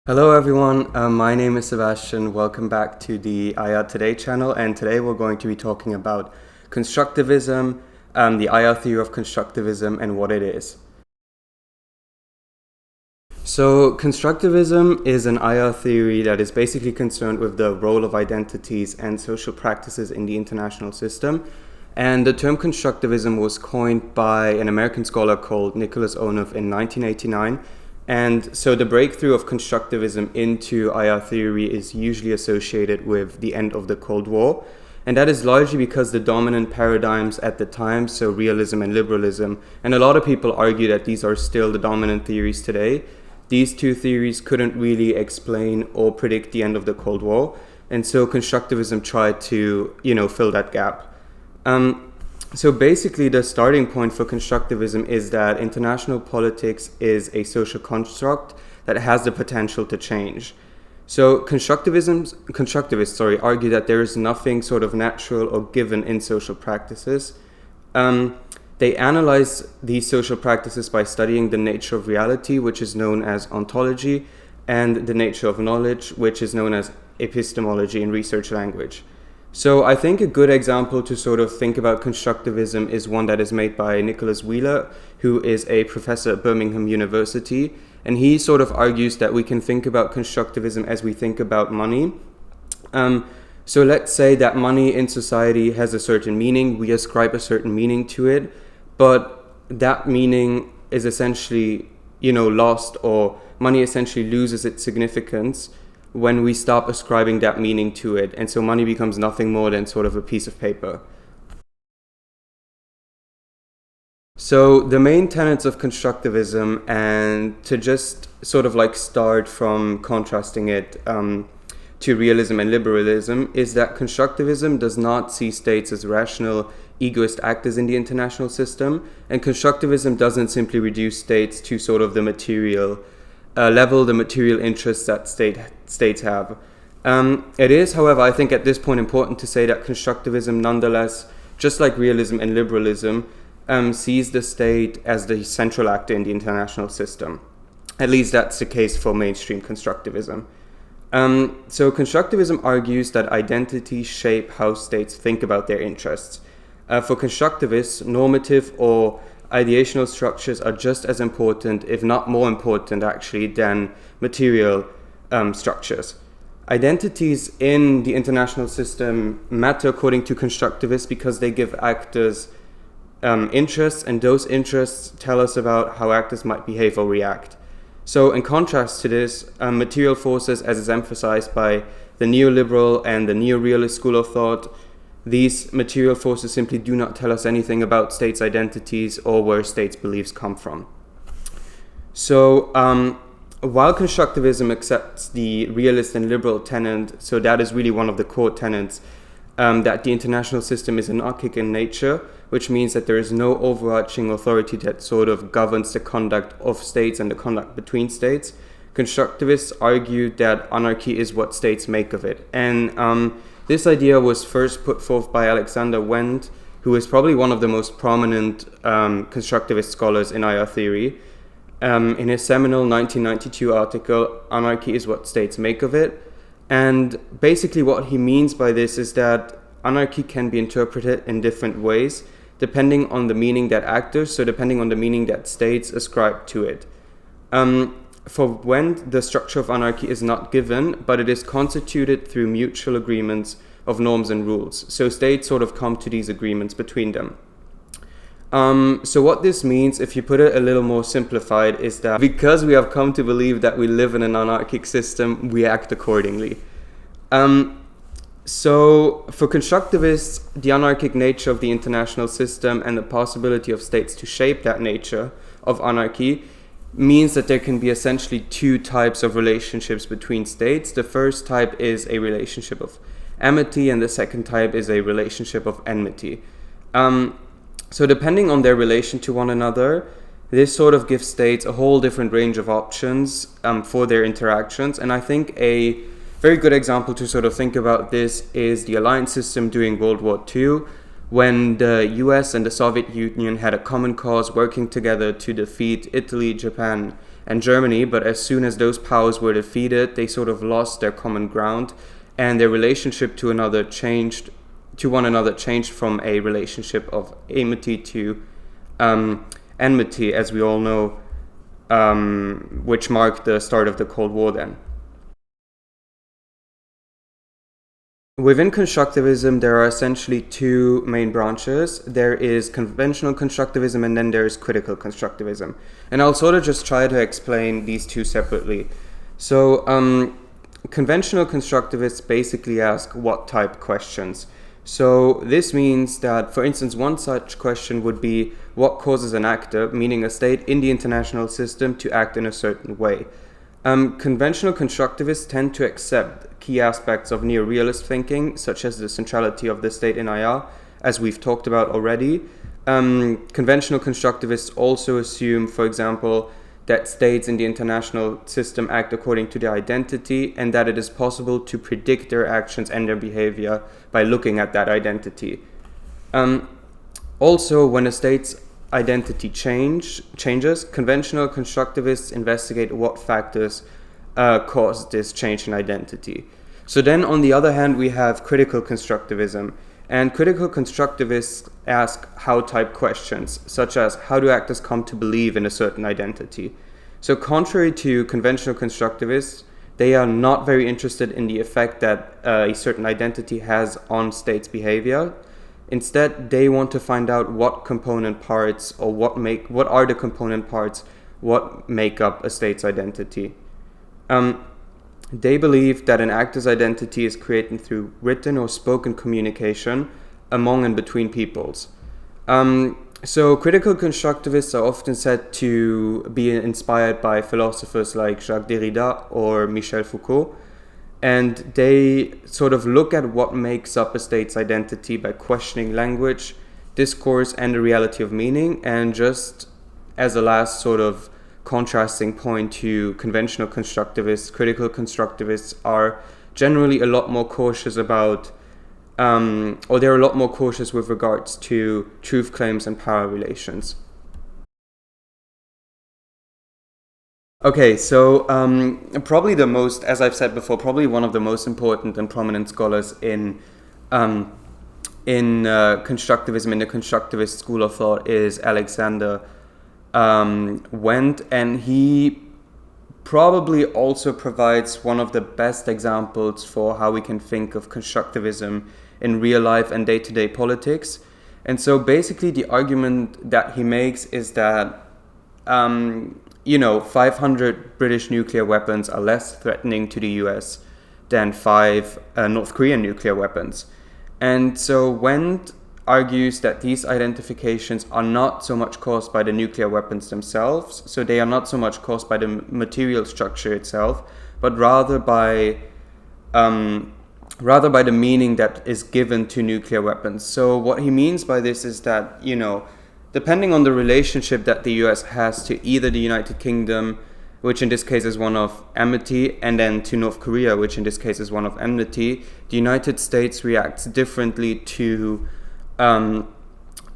Hello everyone, my name is Sebastian. Welcome back to the IR Today channel, and today we're going to be talking about constructivism, the IR theory of constructivism and what it is. So constructivism is an IR theory that is basically concerned with the role of identities and social practices in the international system. And the term constructivism was coined by an American scholar called Nicholas Onuf in 1989. And so the breakthrough of constructivism into IR theory is usually associated with the end of the Cold War. And that is largely because the dominant paradigms at the time, so realism and liberalism, and a lot of people argue that these are still the dominant theories today. These two theories couldn't really explain or predict the end of the Cold War. And so constructivism tried to, fill that gap. So basically, the starting point for constructivism is that international politics is a social construct that has the potential to change. So constructivists argue that there is nothing sort of natural or given in social practices. They analyze these social practices by studying the nature of reality, which is known as ontology, and the nature of knowledge, which is known as epistemology in research language. So I think a good example to sort of think about constructivism is one that is made by Nicholas Wheeler, who is a professor at Birmingham University. And he sort of argues that we can think about constructivism as we think about money. So let's say that money in society has a certain meaning. We ascribe a certain meaning to it, but that meaning is essentially, lost, or money essentially loses its significance when we stop ascribing that meaning to it. And so money becomes nothing more than sort of a piece of paper. So the main tenets of constructivism, and to just sort of like start from contrasting it to realism and liberalism, is that constructivism does not see states as rational, egoist actors in the international system, and constructivism doesn't simply reduce states to sort of the material level, the material interests that states have. It is, however, I think at this point important to say that constructivism nonetheless, just like realism and liberalism, sees the state as the central actor in the international system. At least that's the case for mainstream constructivism. So constructivism argues that identities shape how states think about their interests. For constructivists, normative or ideational structures are just as important, if not more important actually, than material structures. Identities in the international system matter according to constructivists because they give actors interests, and those interests tell us about how actors might behave or react. So in contrast to this, material forces, as is emphasized by the neoliberal and the neorealist school of thought, these material forces simply do not tell us anything about states' identities or where states' beliefs come from. So while constructivism accepts the realist and liberal tenet, so that is really one of the core tenets, that the international system is anarchic in nature, which means that there is no overarching authority that sort of governs the conduct of states and the conduct between states. Constructivists argue that anarchy is what states make of it. And this idea was first put forth by Alexander Wendt, who is probably one of the most prominent constructivist scholars in IR theory. In his seminal 1992 article, Anarchy is What States Make of It. And basically what he means by this is that anarchy can be interpreted in different ways, depending on the meaning that actors, so depending on the meaning that states ascribe to it. For Wendt, the structure of anarchy is not given, but it is constituted through mutual agreements of norms and rules. So states sort of come to these agreements between them. So what this means, if you put it a little more simplified, is that because we have come to believe that we live in an anarchic system, we act accordingly. So for constructivists, the anarchic nature of the international system and the possibility of states to shape that nature of anarchy means that there can be essentially two types of relationships between states. The first type is a relationship of amity, and the second type is a relationship of enmity. So depending on their relation to one another, this sort of gives states a whole different range of options for their interactions. And I think a very good example to sort of think about this is the alliance system during World War II, when the US and the Soviet Union had a common cause working together to defeat Italy, Japan, and Germany, but as soon as those powers were defeated, they sort of lost their common ground, and their relationship to one another changed from a relationship of amity to enmity, as we all know, which marked the start of the Cold War then. Within constructivism, there are essentially two main branches. There is conventional constructivism, and then there is critical constructivism. And I'll sort of just try to explain these two separately. So, conventional constructivists basically ask what type questions. So this means that, for instance, one such question would be, what causes an actor, meaning a state in the international system, to act in a certain way? Conventional constructivists tend to accept key aspects of neo-realist thinking, such as the centrality of the state in IR, as we've talked about already. Conventional constructivists also assume, for example, that states in the international system act according to their identity, and that it is possible to predict their actions and their behavior by looking at that identity. Also, when a state's identity changes, conventional constructivists investigate what factors cause this change in identity. So then, on the other hand, we have critical constructivism. And critical constructivists ask how-type questions, such as how do actors come to believe in a certain identity? So contrary to conventional constructivists, they are not very interested in the effect that a certain identity has on states' behavior. Instead, they want to find out what component parts, or what are the component parts, what make up a state's identity. They believe that an actor's identity is created through written or spoken communication among and between peoples. So critical constructivists are often said to be inspired by philosophers like Jacques Derrida or Michel Foucault, and they sort of look at what makes up a state's identity by questioning language, discourse, and the reality of meaning. And just as a last sort of contrasting point to conventional constructivists, critical constructivists are generally a lot more cautious about, or they're a lot more cautious with regards to truth claims and power relations. Okay, so probably the most, as I've said before, probably one of the most important and prominent scholars in constructivism, in the constructivist school of thought, is Alexander Wendt, and he probably also provides one of the best examples for how we can think of constructivism in real life and day-to-day politics. And so basically the argument that he makes is that 500 British nuclear weapons are less threatening to the US than 5 North Korean nuclear weapons. And so Wendt argues that these identifications are not so much caused by the nuclear weapons themselves, so they are not so much caused by the material structure itself, but rather by the meaning that is given to nuclear weapons. So what he means by this is that, depending on the relationship that the US has to either the United Kingdom, which in this case is one of amity, and then to North Korea, which in this case is one of enmity, the United States reacts differently to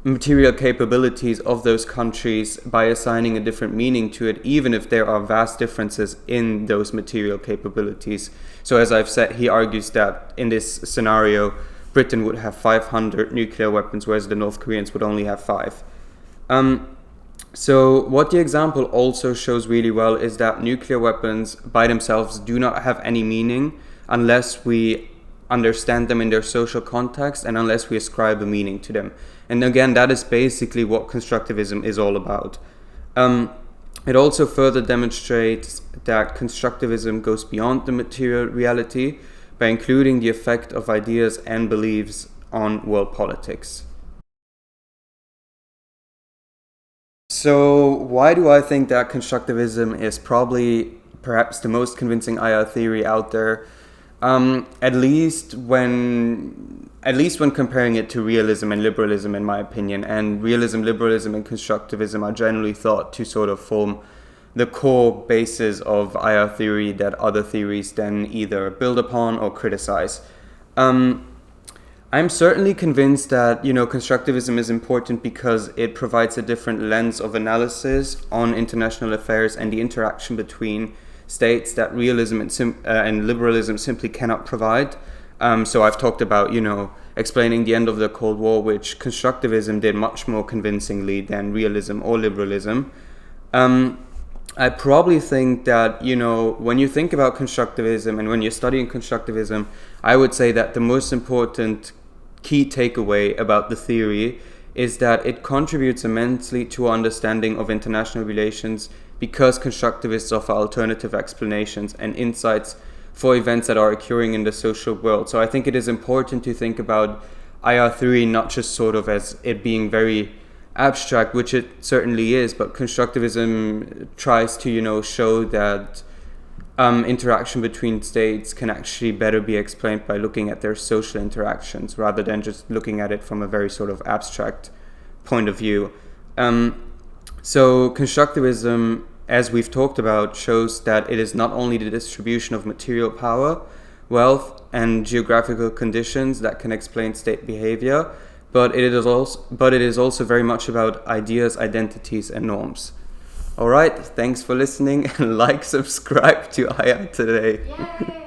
material capabilities of those countries by assigning a different meaning to it, even if there are vast differences in those material capabilities. So as I've said, he argues that in this scenario, Britain would have 500 nuclear weapons, whereas the North Koreans would only have 5. So what the example also shows really well is that nuclear weapons by themselves do not have any meaning unless we understand them in their social context and unless we ascribe a meaning to them. And again, that is basically what constructivism is all about. It also further demonstrates that constructivism goes beyond the material reality by including the effect of ideas and beliefs on world politics. So why do I think that constructivism is perhaps the most convincing IR theory out there? At least when comparing it to realism and liberalism, in my opinion. And realism, liberalism, and constructivism are generally thought to sort of form the core basis of IR theory that other theories then either build upon or criticize. I'm certainly convinced that, constructivism is important because it provides a different lens of analysis on international affairs and the interaction between states that realism and liberalism simply cannot provide. So I've talked about, explaining the end of the Cold War, which constructivism did much more convincingly than realism or liberalism. I probably think that, when you think about constructivism and when you're studying constructivism, I would say that the most important key takeaway about the theory is that it contributes immensely to our understanding of international relations because constructivists offer alternative explanations and insights for events that are occurring in the social world. So I think it is important to think about IR theory not just sort of as it being very abstract, which it certainly is, but constructivism tries to, show that interaction between states can actually better be explained by looking at their social interactions rather than just looking at it from a very sort of abstract point of view. So constructivism, as we've talked about, shows that it is not only the distribution of material power, wealth, and geographical conditions that can explain state behavior, but it is also very much about ideas, identities, and norms. All right, thanks for listening, and subscribe to IR Today. Yay!